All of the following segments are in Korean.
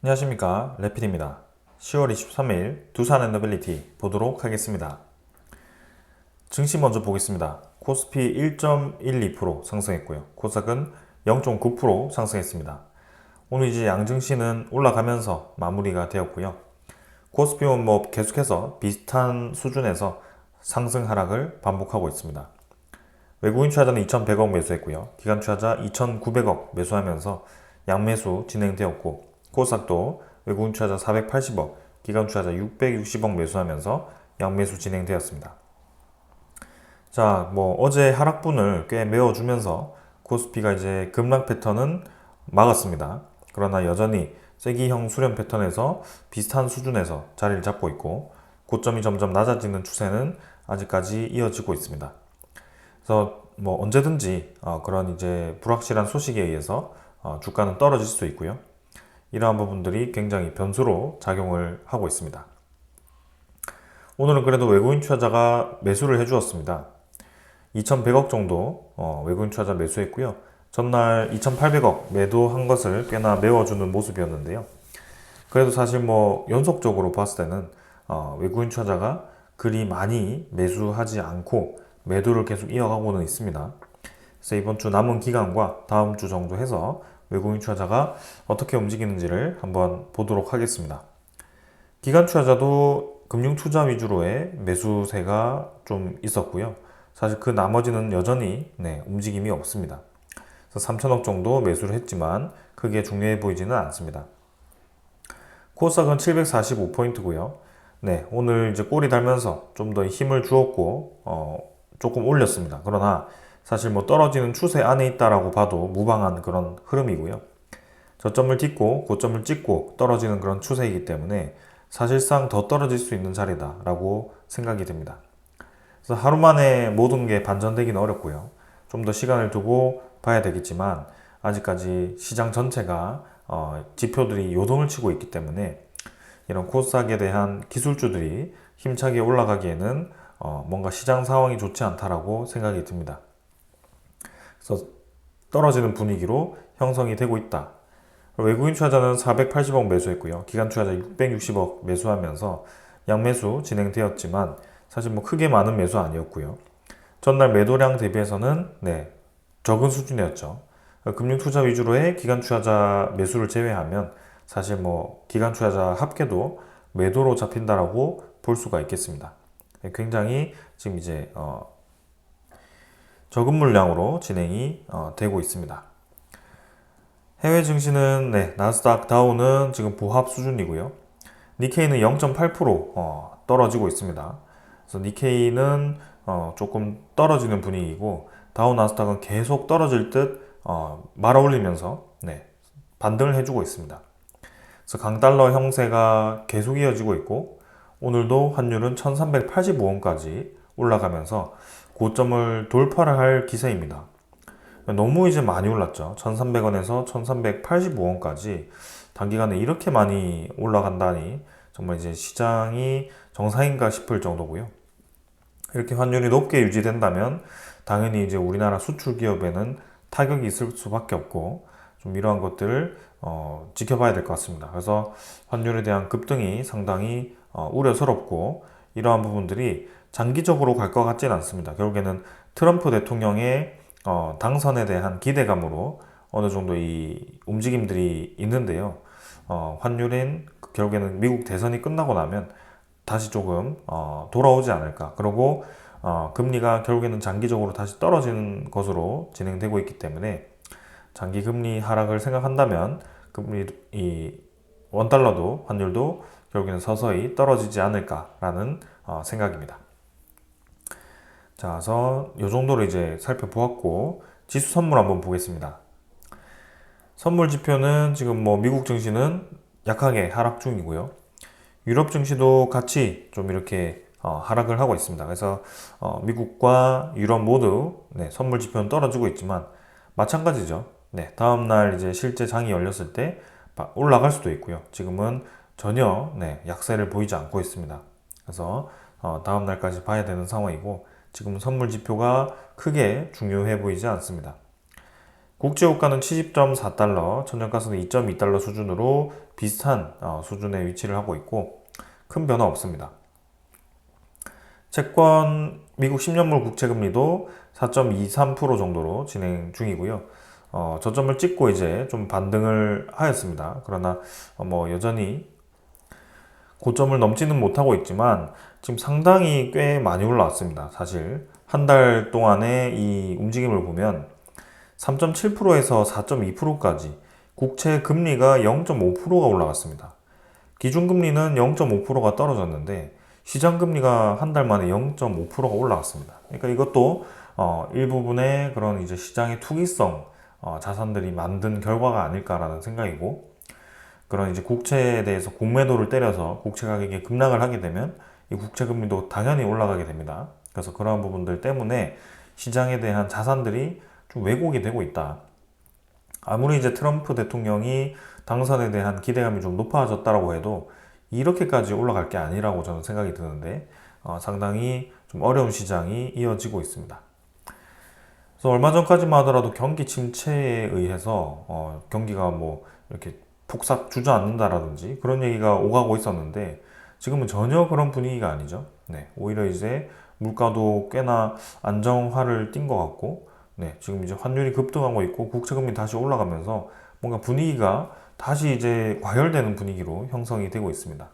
안녕하십니까, 레필입니다. 10월 23일 두산앤더빌리티 보도록 하겠습니다. 증시 먼저 보겠습니다. 코스피 1.12% 상승했고요. 코스닥은 0.9% 상승했습니다. 오늘 이제 양증시는 올라가면서 마무리가 되었고요. 코스피는 계속해서 비슷한 수준에서 상승 하락을 반복하고 있습니다. 외국인 투자자는 2,100억 매수했고요. 기관 투자자 2,900억 매수하면서 양매수 진행되었고, 코스닥도 외국인 투자자 480억, 기관 투자자 660억 매수하면서 양매수 진행되었습니다. 자, 어제 하락분을 꽤 메워주면서 코스피가 이제 급락 패턴은 막았습니다. 그러나 여전히 세기형 수렴 패턴에서 비슷한 수준에서 자리를 잡고 있고, 고점이 점점 낮아지는 추세는 아직까지 이어지고 있습니다. 그래서 언제든지 그런 이제 불확실한 소식에 의해서 주가는 떨어질 수도 있고요. 이러한 부분들이 굉장히 변수로 작용을 하고 있습니다. 오늘은 그래도 외국인 투자자가 매수를 해주었습니다. 2,100억 정도 외국인 투자자 매수했고요. 전날 2,800억 매도한 것을 꽤나 메워주는 모습이었는데요. 그래도 사실 연속적으로 봤을 때는 외국인 투자자가 그리 많이 매수하지 않고 매도를 계속 이어가고는 있습니다. 그래서 이번 주 남은 기간과 다음 주 정도 해서 외국인 투자자가 어떻게 움직이는지를 한번 보도록 하겠습니다. 기관 투자자도 금융 투자 위주로의 매수세가 좀 있었고요. 사실 그 나머지는 여전히 움직임이 없습니다. 그래서 3천억 정도 매수를 했지만 크게 중요해 보이지는 않습니다. 코스닥은 745포인트고요. 오늘 이제 꼬리 달면서 좀 더 힘을 주었고 조금 올렸습니다. 그러나 사실 떨어지는 추세 안에 있다라고 봐도 무방한 그런 흐름이고요. 저점을 딛고 고점을 찍고 떨어지는 그런 추세이기 때문에 사실상 더 떨어질 수 있는 자리다라고 생각이 됩니다. 그래서 하루 만에 모든 게 반전되기는 어렵고요. 좀 더 시간을 두고 봐야 되겠지만 아직까지 시장 전체가 지표들이 요동을 치고 있기 때문에 이런 코스닥에 대한 기술주들이 힘차게 올라가기에는 뭔가 시장 상황이 좋지 않다라고 생각이 듭니다. 그래서 떨어지는 분위기로 형성이 되고 있다. 외국인 투자자는 480억 매수했고요. 기관 투자자 660억 매수하면서 양매수 진행되었지만 사실 크게 많은 매수 아니었고요. 전날 매도량 대비해서는 적은 수준이었죠. 금융 투자 위주로의 기관 투자자 매수를 제외하면 사실 기관 투자자 합계도 매도로 잡힌다라고 볼 수가 있겠습니다. 굉장히 지금 이제 적은 물량으로 진행이 되고 있습니다. 해외 증시는 나스닥 다우는 지금 보합 수준이고요. 니케이는 0.8% 떨어지고 있습니다. 그래서 니케이는 조금 떨어지는 분위기고 다우 나스닥은 계속 떨어질 듯 말아 올리면서 반등을 해주고 있습니다. 그래서 강달러 형세가 계속 이어지고 있고 오늘도 환율은 1385원까지 올라가면서 고점을 돌파를 할 기세입니다. 너무 이제 많이 올랐죠. 1300원에서 1385원까지 단기간에 이렇게 많이 올라간다니 정말 이제 시장이 정상인가 싶을 정도고요. 이렇게 환율이 높게 유지된다면 당연히 이제 우리나라 수출 기업에는 타격이 있을 수밖에 없고 좀 이러한 것들을 지켜봐야 될 것 같습니다. 그래서 환율에 대한 급등이 상당히 우려스럽고 이러한 부분들이 장기적으로 갈 것 같지는 않습니다. 결국에는 트럼프 대통령의 당선에 대한 기대감으로 어느 정도 이 움직임들이 있는데요. 환율은 결국에는 미국 대선이 끝나고 나면 다시 조금 돌아오지 않을까. 그리고 금리가 결국에는 장기적으로 다시 떨어지는 것으로 진행되고 있기 때문에 장기 금리 하락을 생각한다면 금리 이 원달러도 환율도 결국에는 서서히 떨어지지 않을까라는 생각입니다. 자, 그래서 이 정도로 이제 살펴보았고 지수 선물 한번 보겠습니다. 선물 지표는 지금 미국 증시는 약하게 하락 중이고요. 유럽 증시도 같이 좀 이렇게 하락을 하고 있습니다. 그래서 미국과 유럽 모두 선물 지표는 떨어지고 있지만 마찬가지죠. 다음날 이제 실제 장이 열렸을 때 올라갈 수도 있고요. 지금은 전혀 약세를 보이지 않고 있습니다. 그래서 다음날까지 봐야 되는 상황이고 지금 선물 지표가 크게 중요해 보이지 않습니다. 국제유가는 70.4달러, 천연가스는 2.2달러 수준으로 비슷한 수준에 위치를 하고 있고 큰 변화 없습니다. 채권 미국 10년물 국채금리도 4.23% 정도로 진행 중이고요. 저점을 찍고 이제 좀 반등을 하였습니다. 그러나 여전히 고점을 넘지는 못하고 있지만 지금 상당히 꽤 많이 올라왔습니다. 사실 한 달 동안의 이 움직임을 보면 3.7%에서 4.2%까지 국채 금리가 0.5%가 올라갔습니다. 기준금리는 0.5%가 떨어졌는데 시장금리가 한 달 만에 0.5%가 올라갔습니다. 그러니까 이것도 일부분의 그런 이제 시장의 투기성 자산들이 만든 결과가 아닐까라는 생각이고, 그런 이제 국채에 대해서 공매도를 때려서 국채 가격이 급락을 하게 되면 이 국채 금리도 당연히 올라가게 됩니다. 그래서 그러한 부분들 때문에 시장에 대한 자산들이 좀 왜곡이 되고 있다. 아무리 이제 트럼프 대통령이 당선에 대한 기대감이 좀 높아졌다라고 해도 이렇게까지 올라갈 게 아니라고 저는 생각이 드는데 상당히 좀 어려운 시장이 이어지고 있습니다. 그래서 얼마 전까지만 하더라도 경기 침체에 의해서 경기가 뭐 이렇게 폭삭 주저앉는다라든지 그런 얘기가 오가고 있었는데 지금은 전혀 그런 분위기가 아니죠. 네, 오히려 이제 물가도 꽤나 안정화를 띈 것 같고, 네, 지금 이제 환율이 급등하고 있고 국채금리 다시 올라가면서 뭔가 분위기가 다시 이제 과열되는 분위기로 형성이 되고 있습니다.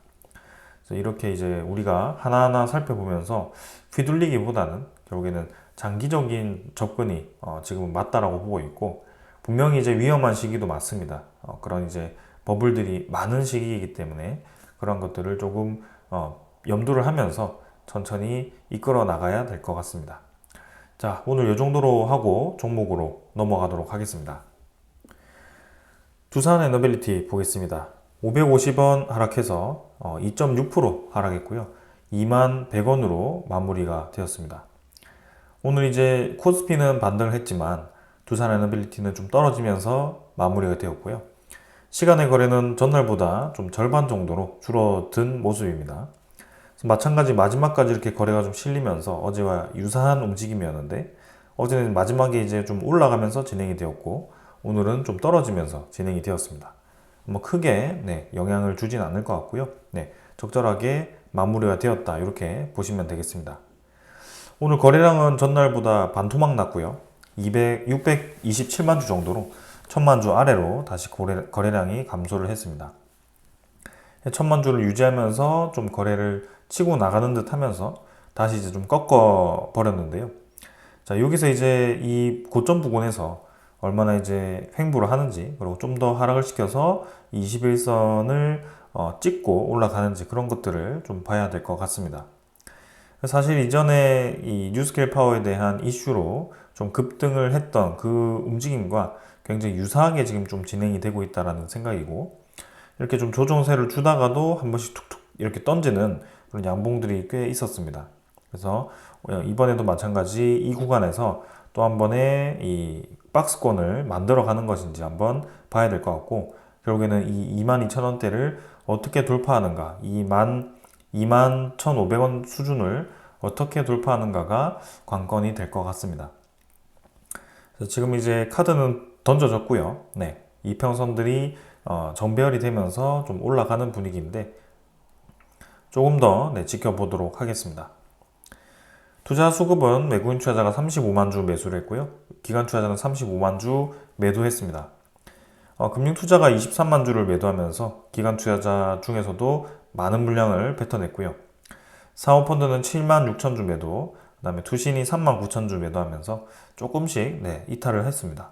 그래서 이렇게 이제 우리가 하나하나 살펴보면서 휘둘리기보다는 결국에는 장기적인 접근이 지금은 맞다라고 보고 있고, 분명히 이제 위험한 시기도 맞습니다. 그런 이제 버블들이 많은 시기이기 때문에 그런 것들을 조금 염두를 하면서 천천히 이끌어 나가야 될 것 같습니다. 자, 오늘 이 정도로 하고 종목으로 넘어가도록 하겠습니다. 두산 에너빌리티 보겠습니다. 550원 하락해서 2.6% 하락했고요. 2만 100원으로 마무리가 되었습니다. 오늘 이제 코스피는 반등을 했지만 두산 에너빌리티는 좀 떨어지면서 마무리가 되었고요. 시간의 거래는 전날보다 좀 절반 정도로 줄어든 모습입니다. 마찬가지 마지막까지 이렇게 거래가 좀 실리면서 어제와 유사한 움직임이었는데 어제는 마지막에 이제 좀 올라가면서 진행이 되었고 오늘은 좀 떨어지면서 진행이 되었습니다. 뭐 크게 영향을 주진 않을 것 같고요. 적절하게 마무리가 되었다 이렇게 보시면 되겠습니다. 오늘 거래량은 전날보다 반토막 났고요. 627만 주 정도로 1000만 주 아래로 다시 거래량이 감소를 했습니다. 1000만 주를 유지하면서 좀 거래를 치고 나가는 듯 하면서 다시 이제 좀 꺾어 버렸는데요. 자, 여기서 이제 이 고점 부근에서 얼마나 이제 횡보를 하는지, 그리고 좀 더 하락을 시켜서 21선을 찍고 올라가는지 그런 것들을 좀 봐야 될 것 같습니다. 사실 이전에 이 뉴스케일 파워에 대한 이슈로 좀 급등을 했던 그 움직임과 굉장히 유사하게 지금 좀 진행이 되고 있다라는 생각이고, 이렇게 좀 조정세를 주다가도 한 번씩 툭툭 이렇게 던지는 그런 양봉들이 꽤 있었습니다. 그래서 이번에도 마찬가지 이 구간에서 또 한 번의 이 박스권을 만들어 가는 것인지 한번 봐야 될 것 같고, 결국에는 이 22,000원대를 어떻게 돌파하는가, 21,500원 수준을 어떻게 돌파하는가가 관건이 될 것 같습니다. 그래서 지금 이제 카드는 던져졌고요. 이평선들이 정배열이 되면서 좀 올라가는 분위기인데 조금 더 지켜보도록 하겠습니다. 투자 수급은 외국인 투자자가 35만 주 매수를 했고요. 기관 투자자는 35만 주 매도했습니다. 금융 투자가 23만 주를 매도하면서 기관 투자자 중에서도 많은 물량을 뱉어냈고요. 사모펀드는 7만 6천 주 매도, 그 다음에 투신이 3만 9천 주 매도하면서 조금씩 이탈을 했습니다.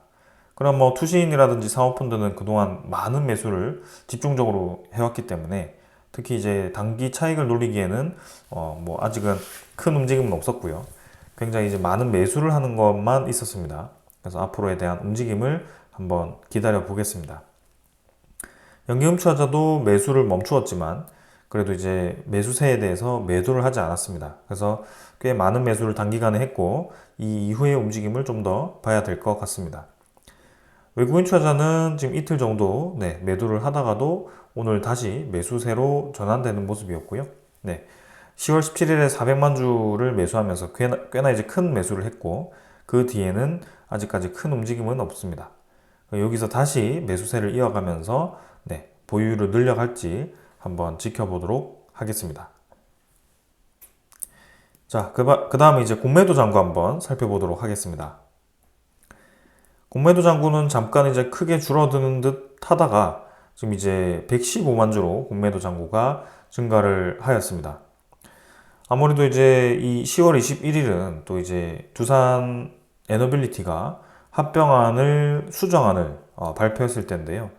그럼 뭐 투신이라든지 사모펀드는 그동안 많은 매수를 집중적으로 해왔기 때문에 특히 이제 단기 차익을 노리기에는 뭐 아직은 큰 움직임은 없었고요. 굉장히 이제 많은 매수를 하는 것만 있었습니다. 그래서 앞으로에 대한 움직임을 한번 기다려 보겠습니다. 연기금 투자자도 매수를 멈추었지만 그래도 이제 매수세에 대해서 매도를 하지 않았습니다. 그래서 꽤 많은 매수를 단기간에 했고 이 이후의 움직임을 좀 더 봐야 될 것 같습니다. 외국인 투자자는 지금 이틀 정도 매도를 하다가도 오늘 다시 매수세로 전환되는 모습이었고요. 10월 17일에 400만 주를 매수하면서 꽤나 이제 큰 매수를 했고 그 뒤에는 아직까지 큰 움직임은 없습니다. 여기서 다시 매수세를 이어가면서 보유를 늘려갈지 한번 지켜보도록 하겠습니다. 자, 그 다음에 이제 공매도 잔고 한번 살펴보도록 하겠습니다. 공매도 잔고는 잠깐 이제 크게 줄어드는 듯 하다가 지금 이제 115만 주로 공매도 잔고가 증가를 하였습니다. 아무래도 이제 이 10월 21일은 또 이제 두산 에너빌리티가 합병안을 수정안을 발표했을 때인데요.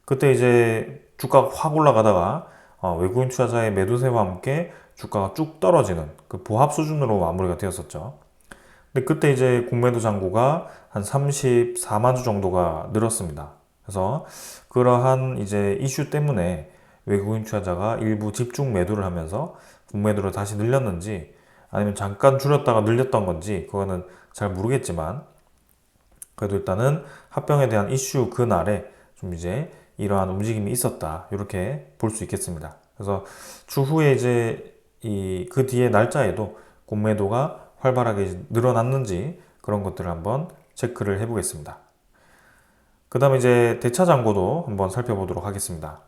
그때 이제 주가가 확 올라가다가 외국인 투자자의 매도세와 함께 주가가 쭉 떨어지는 그 보합 수준으로 마무리가 되었었죠. 근데 그때 이제 공매도 잔고가 한 34만 주 정도가 늘었습니다. 그래서 그러한 이제 이슈 때문에 외국인 투자자가 일부 집중 매도를 하면서 공매도를 다시 늘렸는지 아니면 잠깐 줄였다가 늘렸던 건지 그거는 잘 모르겠지만 그래도 일단은 합병에 대한 이슈 그날에 좀 이제 이러한 움직임이 있었다 이렇게 볼 수 있겠습니다. 그래서 추후에 이제 그 뒤에 날짜에도 공매도가 활발하게 늘어났는지 그런 것들을 한번 체크를 해보겠습니다. 그 다음에 이제 대차 잔고도 한번 살펴보도록 하겠습니다.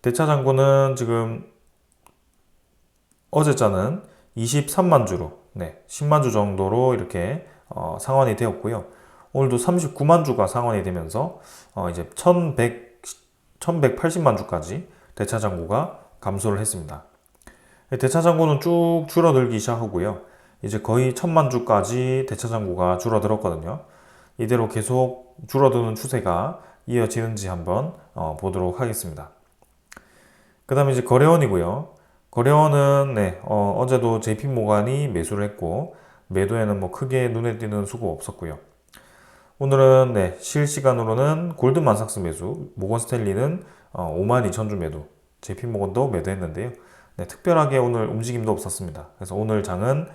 대차 잔고는 지금 어제자는 23만 주로 10만 주 정도로 이렇게 상환이 되었고요. 오늘도 39만 주가 상환이 되면서 이제 1180만 주까지 대차 잔고가 감소를 했습니다. 대차 잔고는 쭉 줄어들기 시작하고요. 이제 거의 1000만 주까지 대차 잔고가 줄어들었거든요. 이대로 계속 줄어드는 추세가 이어지는지 한번 보도록 하겠습니다. 그 다음에 이제 거래원이고요. 거래원은 어제도 JP모간이 매수를 했고 매도에는 뭐 크게 눈에 띄는 수가 없었고요. 오늘은 실시간으로는 골드만삭스 매수, 모건스탠리는 52,000주 매도, JP모건도 매도했는데요. 특별하게 오늘 움직임도 없었습니다. 그래서 오늘 장은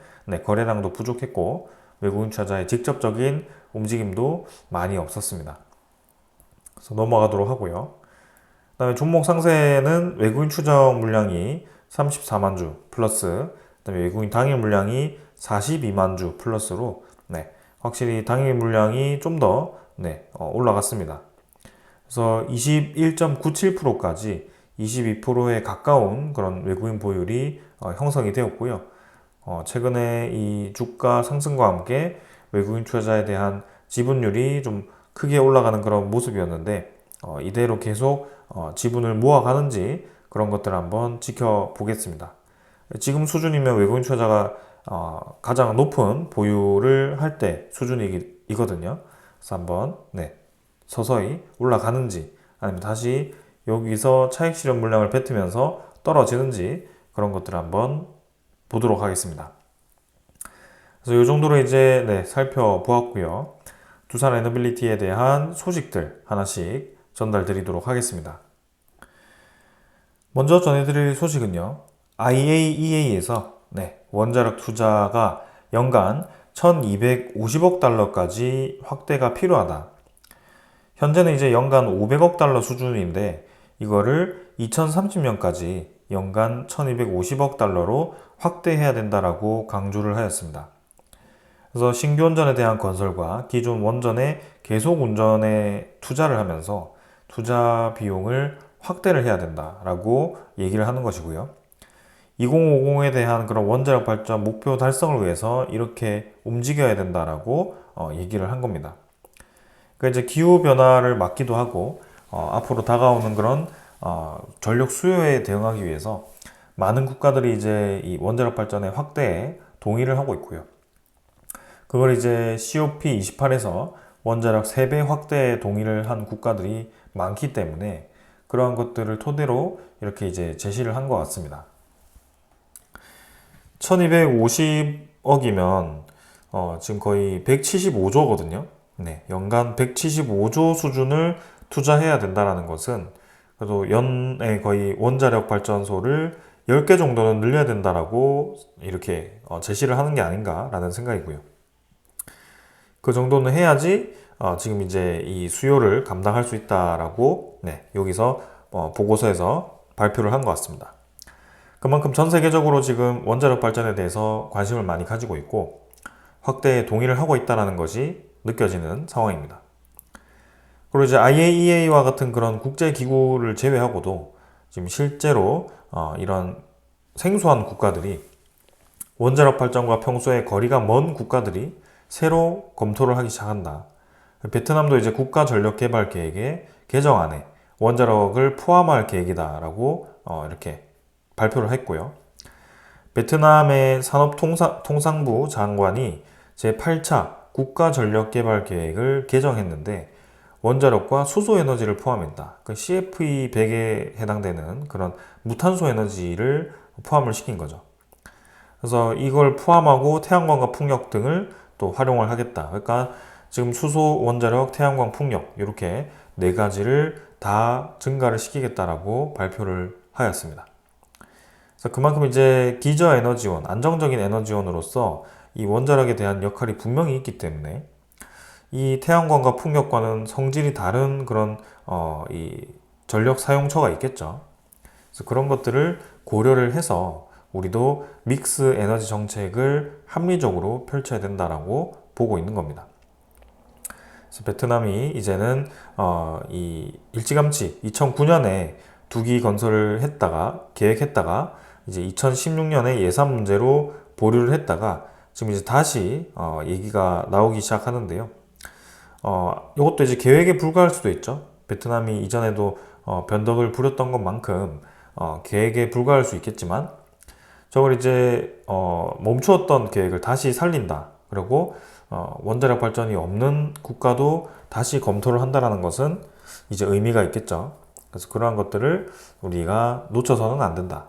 거래량도 부족했고 외국인 투자자의 직접적인 움직임도 많이 없었습니다. 그래서 넘어가도록 하고요. 그 다음에 종목 상세는 외국인 추적 물량이 34만 주 플러스, 그 다음에 외국인 당일 물량이 42만 주 플러스로 확실히 당일 물량이 좀 더 올라갔습니다. 그래서 21.97%까지 22%에 가까운 그런 외국인 보율이 형성이 되었고요. 최근에 이 주가 상승과 함께 외국인 투자자에 대한 지분율이 좀 크게 올라가는 그런 모습이었는데 이대로 계속 지분을 모아가는지 그런 것들을 한번 지켜보겠습니다. 지금 수준이면 외국인 투자자가 가장 높은 보유를 할 때 수준이거든요. 그래서 한번 서서히 올라가는지 아니면 다시 여기서 차익 실현 물량을 뱉으면서 떨어지는지 그런 것들을 한번 보도록 하겠습니다. 그래서 이 정도로 이제 살펴보았고요. 두산 에너빌리티에 대한 소식들 하나씩 전달 드리도록 하겠습니다. 먼저 전해드릴 소식은요. IAEA에서 원자력 투자가 연간 1250억 달러까지 확대가 필요하다. 현재는 이제 연간 500억 달러 수준인데 이거를 2030년까지 연간 1250억 달러로 확대해야 된다라고 강조를 하였습니다. 그래서 신규 원전에 대한 건설과 기존 원전의 계속 운전에 투자를 하면서 투자 비용을 확대를 해야 된다라고 얘기를 하는 것이고요. 2050에 대한 그런 원자력 발전 목표 달성을 위해서 이렇게 움직여야 된다라고 얘기를 한 겁니다. 그러니까 이제 기후 변화를 막기도 하고 앞으로 다가오는 그런 전력 수요에 대응하기 위해서 많은 국가들이 이제 이 원자력 발전의 확대에 동의를 하고 있고요. 그걸 이제 COP28에서 원자력 3배 확대에 동의를 한 국가들이 많기 때문에 그러한 것들을 토대로 이렇게 이제 제시를 한 것 같습니다. 1250억이면 지금 거의 175조거든요. 연간 175조 수준을 투자해야 된다는 것은 그래도 연에 거의 원자력 발전소를 10개 정도는 늘려야 된다라고 이렇게 제시를 하는 게 아닌가라는 생각이고요. 그 정도는 해야지 지금 이제 이 수요를 감당할 수 있다라고 여기서 보고서에서 발표를 한 것 같습니다. 그만큼 전 세계적으로 지금 원자력 발전에 대해서 관심을 많이 가지고 있고 확대에 동의를 하고 있다는 것이 느껴지는 상황입니다. 그리고 이제 IAEA와 같은 그런 국제 기구를 제외하고도 지금 실제로 이런 생소한 국가들이 원자력 발전과 평소에 거리가 먼 국가들이 새로 검토를 하기 시작한다. 베트남도 이제 국가 전력 개발 계획의 개정안에 원자력을 포함할 계획이다라고 이렇게 발표를 했고요. 베트남의 산업통상부 장관이 제8차 국가 전력 개발 계획을 개정했는데 원자력과 수소 에너지를 포함했다. 그 CFE 100에 해당되는 그런 무탄소 에너지를 포함을 시킨 거죠. 그래서 이걸 포함하고 태양광과 풍력 등을 또 활용을 하겠다. 그러니까 지금 수소, 원자력, 태양광, 풍력 이렇게 네 가지를 다 증가를 시키겠다라고 발표를 하였습니다. 그래서 그만큼 이제 기저 에너지원, 안정적인 에너지원으로서 이 원자력에 대한 역할이 분명히 있기 때문에 이 태양광과 풍력과는 성질이 다른 그런 이 전력 사용처가 있겠죠. 그래서 그런 것들을 고려를 해서 우리도 믹스 에너지 정책을 합리적으로 펼쳐야 된다라고 보고 있는 겁니다. 그래서 베트남이 이제는 이 일찌감치 2009년에 두기 건설을 계획했다가 이제 2016년에 예산 문제로 보류를 했다가 지금 이제 다시 얘기가 나오기 시작하는데요. 이것도 이제 계획에 불과할 수도 있죠. 베트남이 이전에도 변덕을 부렸던 것만큼 계획에 불과할 수 있겠지만 저걸 이제 멈추었던 계획을 다시 살린다. 그리고 원자력 발전이 없는 국가도 다시 검토를 한다라는 것은 이제 의미가 있겠죠. 그래서 그러한 것들을 우리가 놓쳐서는 안 된다.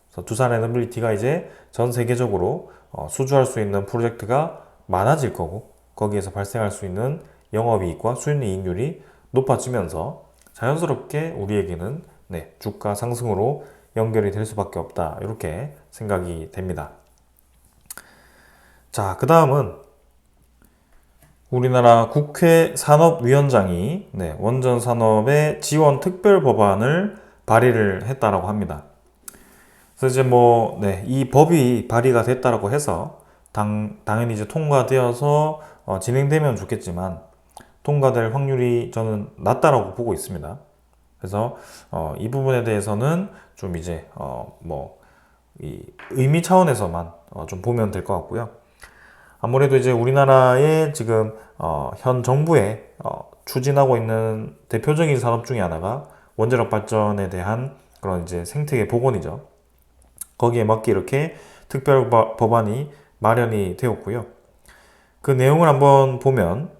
그래서 두산 에너빌리티가 이제 전 세계적으로 수주할 수 있는 프로젝트가 많아질 거고 거기에서 발생할 수 있는 영업이익과 수익이익률이 높아지면서 자연스럽게 우리에게는 주가 상승으로 연결이 될 수밖에 없다. 이렇게 생각이 됩니다. 자, 그 다음은 우리나라 국회 산업위원장이 원전 산업의 지원 특별 법안을 발의를 했다라고 합니다. 그래서 이제 이 법이 발의가 됐다라고 해서 당연히 이제 통과되어서 진행되면 좋겠지만 통과될 확률이 저는 낮다라고 보고 있습니다. 그래서 이 부분에 대해서는 좀 이제 이 의미 차원에서만 좀 보면 될 것 같고요. 아무래도 이제 우리나라의 지금 현 정부에 추진하고 있는 대표적인 산업 중에 하나가 원자력 발전에 대한 그런 이제 생태계 복원이죠. 거기에 맞게 이렇게 특별 법안이 마련이 되었고요. 그 내용을 한번 보면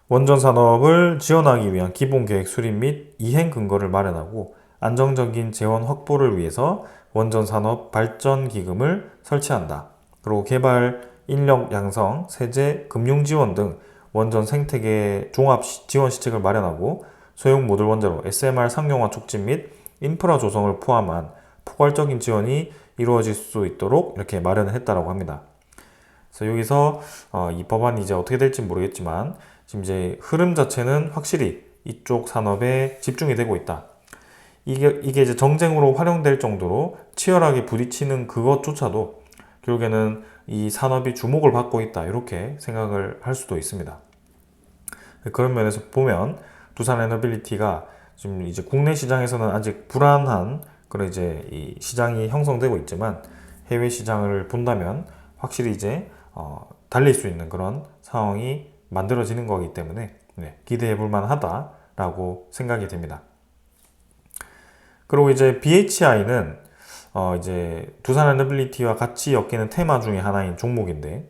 원전 산업을 지원하기 위한 기본 계획 수립 및 이행 근거를 마련하고 안정적인 재원 확보를 위해서 원전 산업 발전 기금을 설치한다. 그리고 개발, 인력 양성, 세제, 금융 지원 등 원전 생태계 종합 지원 시책을 마련하고 소형 모듈 원자로 SMR 상용화 촉진 및 인프라 조성을 포함한 포괄적인 지원이 이루어질 수 있도록 이렇게 마련을 했다라고 합니다. 그래서 여기서 이 법안이 이제 어떻게 될지 모르겠지만 지금 이제 흐름 자체는 확실히 이쪽 산업에 집중이 되고 있다. 이게 이제 정쟁으로 활용될 정도로 치열하게 부딪히는 그것조차도 결국에는 이 산업이 주목을 받고 있다. 이렇게 생각을 할 수도 있습니다. 그런 면에서 보면 두산 에너빌리티가 지금 이제 국내 시장에서는 아직 불안한 그런 이제 이 시장이 형성되고 있지만 해외 시장을 본다면 확실히 이제 달릴 수 있는 그런 상황이 만들어지는 거기 때문에 기대해 볼 만하다라고 생각이 됩니다. 그리고 이제 BHI는 이제 두산 에너빌리티와 같이 엮이는 테마 중에 하나인 종목인데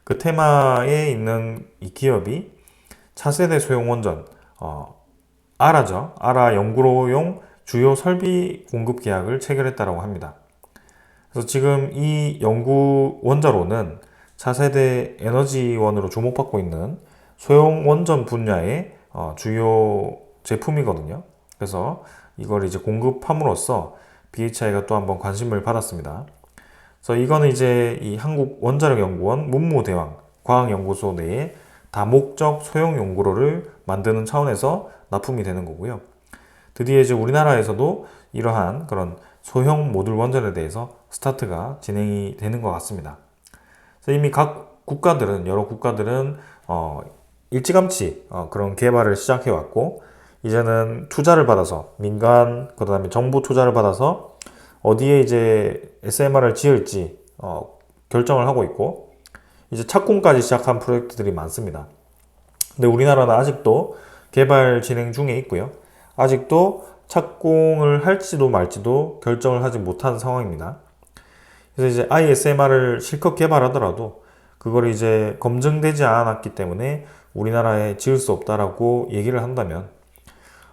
그 테마에 있는 이 기업이 차세대 소형 원전 아라죠. 아라 연구로용 주요 설비 공급 계약을 체결했다고 합니다. 그래서 지금 이 연구 원자로는 차세대 에너지원으로 주목받고 있는 소형 원전 분야의 주요 제품이거든요. 그래서 이걸 이제 공급함으로써 BHI가 또 한번 관심을 받았습니다. 그래서 이거는 이제 이 한국원자력연구원 문무대왕 과학연구소 내에 다목적 소형 연구로를 만드는 차원에서 납품이 되는 거고요. 드디어 이제 우리나라에서도 이러한 그런 소형 모듈 원전에 대해서 스타트가 진행이 되는 것 같습니다. 그래서 이미 여러 국가들은 일찌감치 그런 개발을 시작해 왔고, 이제는 투자를 받아서 민간 그다음에 정부 투자를 받아서 어디에 이제 SMR을 지을지 결정을 하고 있고, 이제 착공까지 시작한 프로젝트들이 많습니다. 근데 우리나라는 아직도 개발 진행 중에 있고요. 아직도 착공을 할지도 말지도 결정을 하지 못한 상황입니다. 그래서 이제 ISMR을 실컷 개발하더라도 그걸 이제 검증되지 않았기 때문에 우리나라에 지을 수 없다라고 얘기를 한다면,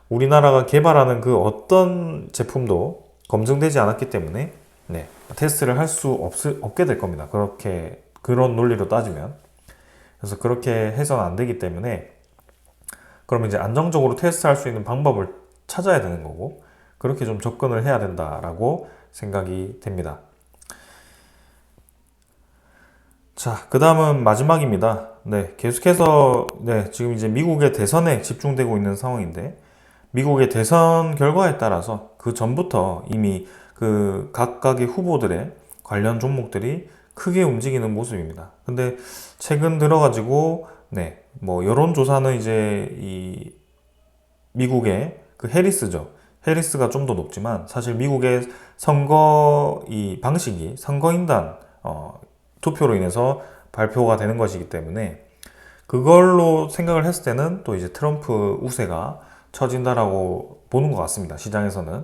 우리나라가 개발하는 그 어떤 제품도 검증되지 않았기 때문에 테스트를 할 수 없게 될 겁니다. 그런 논리로 따지면. 그래서 그렇게 해서는 안 되기 때문에, 그러면 이제 안정적으로 테스트할 수 있는 방법을 찾아야 되는 거고, 그렇게 좀 접근을 해야 된다라고 생각이 됩니다. 자, 그 다음은 마지막입니다. 계속해서 지금 이제 미국의 대선에 집중되고 있는 상황인데, 미국의 대선 결과에 따라서 그 전부터 이미 그 각각의 후보들의 관련 종목들이 크게 움직이는 모습입니다. 근데 최근 들어가지고 뭐 여론조사는 이제 이 미국의 그 해리스죠. 해리스가 좀 더 높지만, 사실 미국의 선거 이 방식이 선거인단 투표로 인해서 발표가 되는 것이기 때문에, 그걸로 생각을 했을 때는 또 이제 트럼프 우세가 처진다라고 보는 것 같습니다. 시장에서는.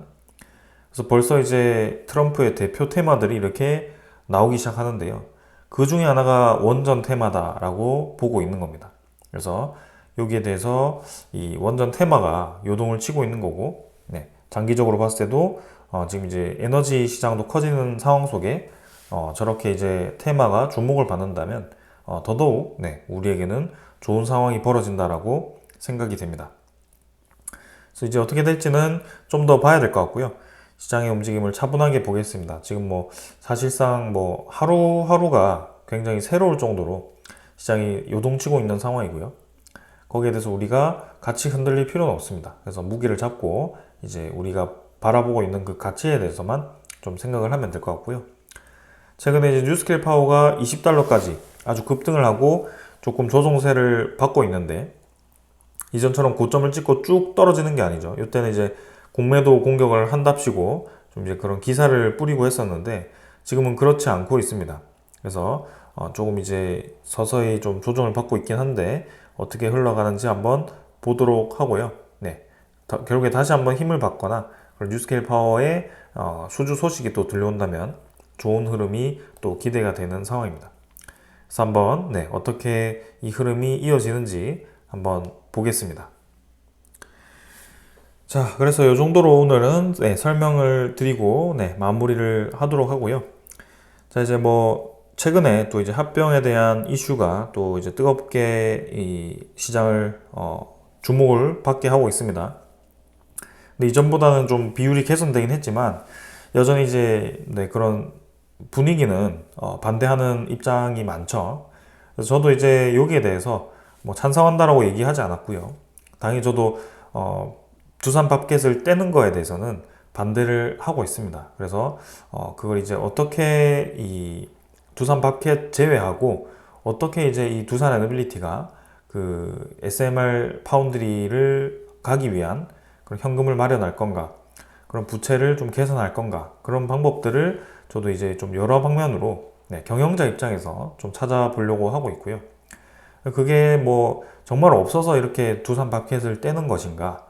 그래서 벌써 이제 트럼프의 대표 테마들이 이렇게 나오기 시작하는데요. 그 중에 하나가 원전 테마다라고 보고 있는 겁니다. 그래서 여기에 대해서 이 원전 테마가 요동을 치고 있는 거고, 장기적으로 봤을 때도 지금 이제 에너지 시장도 커지는 상황 속에 저렇게 이제 테마가 주목을 받는다면 더더욱 우리에게는 좋은 상황이 벌어진다라고 생각이 됩니다. 그래서 이제 어떻게 될지는 좀 더 봐야 될 것 같고요. 시장의 움직임을 차분하게 보겠습니다. 지금 뭐 사실상 뭐 하루하루가 굉장히 새로울 정도로 시장이 요동치고 있는 상황이고요. 거기에 대해서 우리가 같이 흔들릴 필요는 없습니다. 그래서 무기를 잡고 이제 우리가 바라보고 있는 그 가치에 대해서만 좀 생각을 하면 될 것 같고요. 최근에 이제 뉴스케일 파워가 $20까지 아주 급등을 하고 조금 조정세를 받고 있는데, 이전처럼 고점을 찍고 쭉 떨어지는 게 아니죠. 이때는 이제 공매도 공격을 한답시고 좀 이제 그런 기사를 뿌리고 했었는데, 지금은 그렇지 않고 있습니다. 그래서 조금 이제 서서히 좀 조정을 받고 있긴 한데, 어떻게 흘러가는지 한번 보도록 하고요. 결국에 다시 한번 힘을 받거나 뉴스케일 파워의 수주 소식이 또 들려온다면 좋은 흐름이 또 기대가 되는 상황입니다. 그래서 한번 어떻게 이 흐름이 이어지는지 한번 보겠습니다. 자, 그래서 이 정도로 오늘은 설명을 드리고 마무리를 하도록 하고요. 자, 이제 뭐 최근에 또 이제 합병에 대한 이슈가 또 이제 뜨겁게 이 시장을 주목을 받게 하고 있습니다. 근데 이전보다는 좀 비율이 개선되긴 했지만, 여전히 이제 그런 분위기는 반대하는 입장이 많죠. 그래서 저도 이제 여기에 대해서 뭐 찬성한다라고 얘기하지 않았고요. 당연히 저도 두산 밥켓을 떼는 거에 대해서는 반대를 하고 있습니다. 그래서 그걸 이제 어떻게 이 두산 밥켓 제외하고 어떻게 이제 이 두산 에너빌리티가 그 SMR 파운드리를 가기 위한 그런 현금을 마련할 건가, 그런 부채를 좀 개선할 건가, 그런 방법들을 저도 이제 좀 여러 방면으로 경영자 입장에서 좀 찾아보려고 하고 있고요. 그게 뭐 정말 없어서 이렇게 두산 밥켓을 떼는 것인가,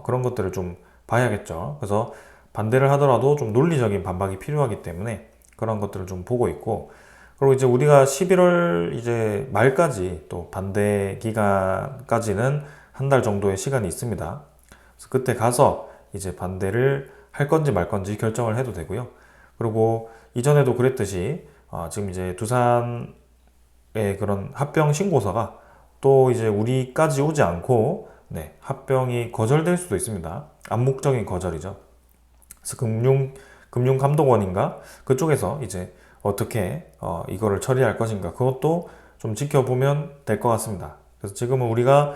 그런 것들을 좀 봐야겠죠. 그래서 반대를 하더라도 좀 논리적인 반박이 필요하기 때문에 그런 것들을 좀 보고 있고, 그리고 이제 우리가 11월 이제 말까지 또 반대 기간까지는 한 달 정도의 시간이 있습니다. 그래서 그때 가서 이제 반대를 할 건지 말 건지 결정을 해도 되고요. 그리고 이전에도 그랬듯이 지금 이제 두산의 그런 합병 신고서가 또 이제 우리까지 오지 않고 합병이 거절될 수도 있습니다. 암묵적인 거절이죠. 그래서 금융감독원인가 그쪽에서 이제 어떻게 이거를 처리할 것인가, 그것도 좀 지켜보면 될 것 같습니다. 그래서 지금은 우리가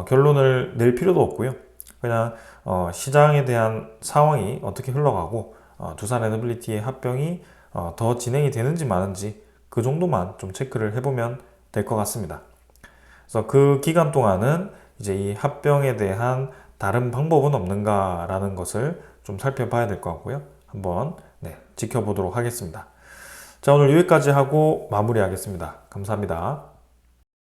결론을 낼 필요도 없고요. 그냥 시장에 대한 상황이 어떻게 흘러가고 두산 에너빌리티의 합병이 더 진행이 되는지 마는지 그 정도만 좀 체크를 해보면 될 것 같습니다. 그래서 그 기간 동안은 이제 이 합병에 대한 다른 방법은 없는가라는 것을 좀 살펴봐야 될 것 같고요. 한번 지켜보도록 하겠습니다. 자, 오늘 여기까지 하고 마무리하겠습니다. 감사합니다.